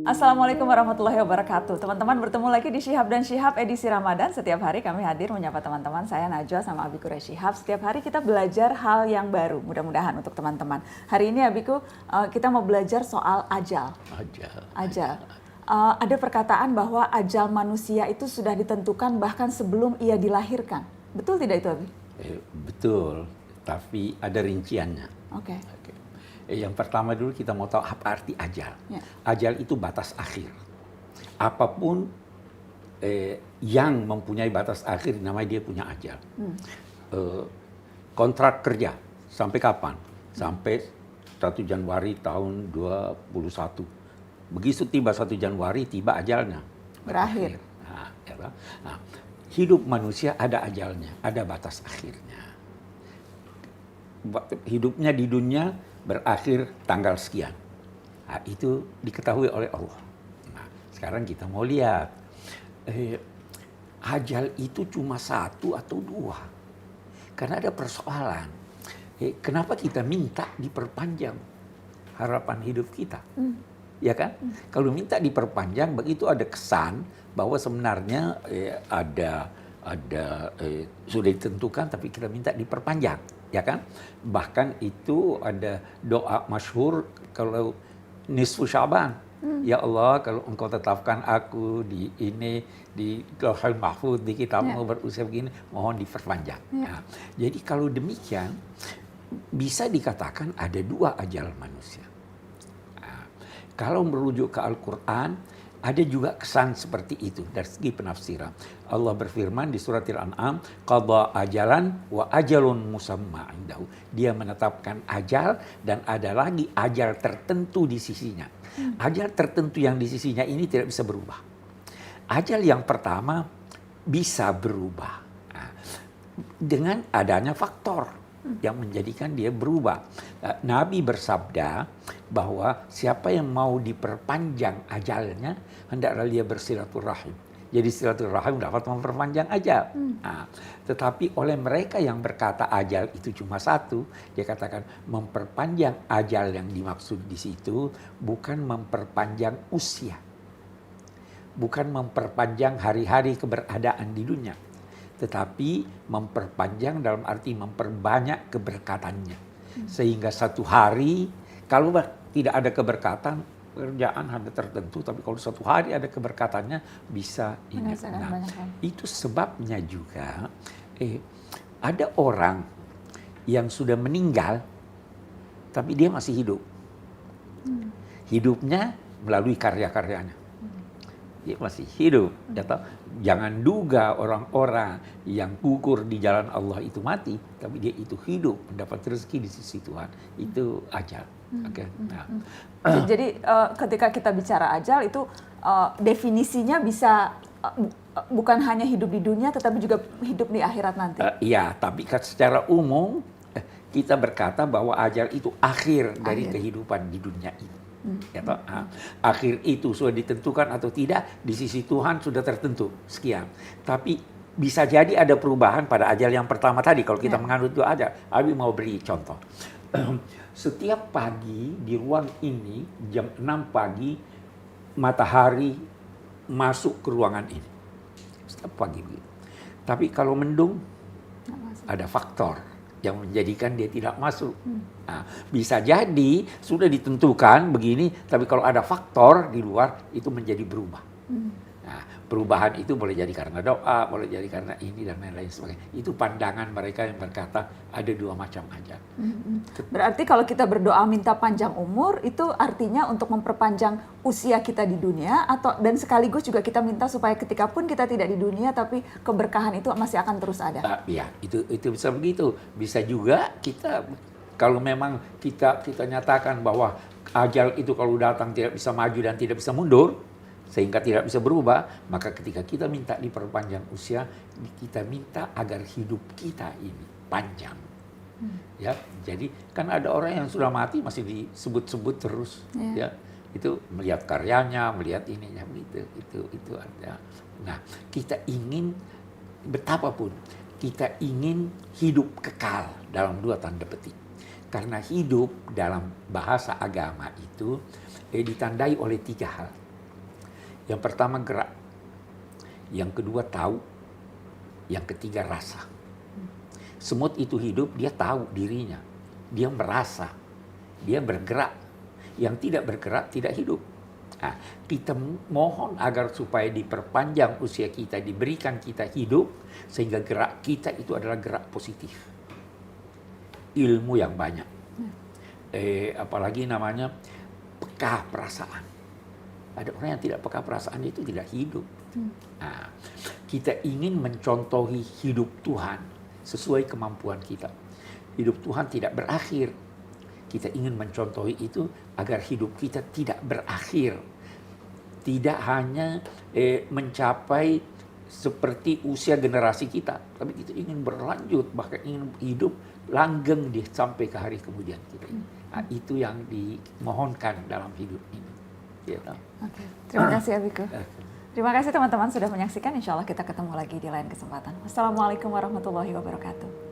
Assalamualaikum warahmatullahi wabarakatuh. Teman-teman, bertemu lagi di Syihab dan Syihab edisi Ramadan. Setiap hari kami hadir menyapa teman-teman. Saya Najwa sama Abiku Syihab. Setiap hari kita belajar hal yang baru, mudah-mudahan untuk teman-teman. Hari ini Abiku, kita mau belajar soal ajal. Ajal. Ada perkataan bahwa ajal manusia itu sudah ditentukan bahkan sebelum ia dilahirkan. Betul tidak itu, Abi? Betul, tapi ada rinciannya. Oke. Yang pertama dulu kita mau tahu apa arti ajal. Ya. Ajal itu batas akhir. Apapun yang mempunyai batas akhir, namanya dia punya ajal. Kontrak kerja, sampai kapan? Sampai 1 Januari tahun 2021. Begitu tiba 1 Januari, tiba ajalnya. Berakhir. Nah, hidup manusia ada ajalnya, ada batas akhirnya. Hidupnya di dunia berakhir tanggal sekian. Nah, itu diketahui oleh Allah. Nah, sekarang kita mau lihat. Ajal itu cuma 1 atau 2. Karena ada persoalan. Kenapa kita minta diperpanjang harapan hidup kita? Ya kan? Kalau minta diperpanjang, begitu ada kesan bahwa sebenarnya sudah ditentukan, tapi kita minta diperpanjang. Ya kan? Bahkan itu ada doa masyhur kalau nisfu Sya'ban. Ya Allah, kalau engkau tetapkan aku di Lauhul Mahfuz, di kitabmu berusia begini, mohon diperpanjang. Nah, jadi kalau demikian, bisa dikatakan ada 2 ajal manusia. Nah, kalau merujuk ke Al-Quran, ada juga kesan seperti itu dari segi penafsiran. Allah berfirman di surat Al-An'am, qada ajalan wa ajalun musamma indahu. Dia menetapkan ajal dan ada lagi ajal tertentu di sisinya. Ajal tertentu yang di sisinya ini tidak bisa berubah. Ajal yang pertama bisa berubah. Nah, dengan adanya faktor yang menjadikan dia berubah. Nabi bersabda bahwa siapa yang mau diperpanjang ajalnya, hendaklah dia bersilaturahim. Jadi silaturahim dapat memperpanjang ajal. Nah, tetapi oleh mereka yang berkata ajal itu cuma 1, dia katakan memperpanjang ajal yang dimaksud di situ bukan memperpanjang usia. Bukan memperpanjang hari-hari keberadaan di dunia. Tetapi memperpanjang dalam arti memperbanyak keberkatannya. Sehingga 1 hari, kalau tidak ada keberkatan, pekerjaan ada tertentu, tapi kalau 1 hari ada keberkatannya, bisa ini. Nah, itu sebabnya juga, ada orang yang sudah meninggal, tapi dia masih hidup. Hidupnya melalui karya-karyanya. Dia masih hidup. Jangan duga orang-orang yang gugur di jalan Allah itu mati, tapi dia itu hidup, mendapat rezeki di sisi Tuhan. Itu ajal. Nah. Jadi ketika kita bicara ajal itu definisinya bisa bukan hanya hidup di dunia, tetapi juga hidup di akhirat nanti. Iya, tapi secara umum kita berkata bahwa ajal itu akhir dari kehidupan di dunia ini. Akhir itu sudah ditentukan atau tidak di sisi Tuhan sudah tertentu sekian. Tapi bisa jadi ada perubahan pada ajal yang pertama tadi kalau kita menganut itu aja. Abi mau beri contoh. Setiap pagi di ruang ini jam 6 pagi matahari masuk ke ruangan ini. Setiap pagi begitu. Tapi kalau mendung ada faktor yang menjadikan dia tidak masuk. Nah, bisa jadi sudah ditentukan begini, tapi kalau ada faktor di luar itu menjadi berubah. Nah, perubahan itu boleh jadi karena doa, boleh jadi karena ini dan lain-lain sebagainya. Itu pandangan mereka yang berkata ada 2 macam ajal. Berarti kalau kita berdoa minta panjang umur, itu artinya untuk memperpanjang usia kita di dunia, dan sekaligus juga kita minta supaya ketika pun kita tidak di dunia, tapi keberkahan itu masih akan terus ada. Ya, itu bisa begitu. Bisa juga kita kalau memang kita nyatakan bahwa ajal itu kalau datang tidak bisa maju dan tidak bisa mundur, sehingga tidak bisa berubah, maka ketika kita minta diperpanjang usia, kita minta agar hidup kita ini panjang. Ya, jadi kan ada orang yang sudah mati masih disebut-sebut terus, ya. Itu melihat karyanya, melihat ininya begitu, itu ada. Nah, kita ingin betapapun kita ingin hidup kekal dalam 2 tanda petik. Karena hidup dalam bahasa agama itu ditandai oleh 3 hal. Yang pertama gerak, yang kedua tahu, yang ketiga rasa. Semut itu hidup, dia tahu dirinya, dia merasa, dia bergerak. Yang tidak bergerak tidak hidup. Nah, kita mohon agar supaya diperpanjang usia kita, diberikan kita hidup, sehingga gerak kita itu adalah gerak positif. Ilmu yang banyak. Apalagi namanya peka perasaan. Ada orang yang tidak peka perasaan itu tidak hidup. Nah, kita ingin mencontohi hidup Tuhan sesuai kemampuan kita. Hidup Tuhan tidak berakhir. Kita ingin mencontohi itu agar hidup kita tidak berakhir. Tidak hanya mencapai seperti usia generasi kita, tapi kita ingin berlanjut, bahkan ingin hidup langgeng sampai ke hari kemudian kita ini. Nah, itu yang dimohonkan dalam hidup ini. Gitu. Oke. Terima kasih Abiku. Terima kasih teman-teman sudah menyaksikan. Insya Allah kita ketemu lagi di lain kesempatan. Wassalamualaikum warahmatullahi wabarakatuh.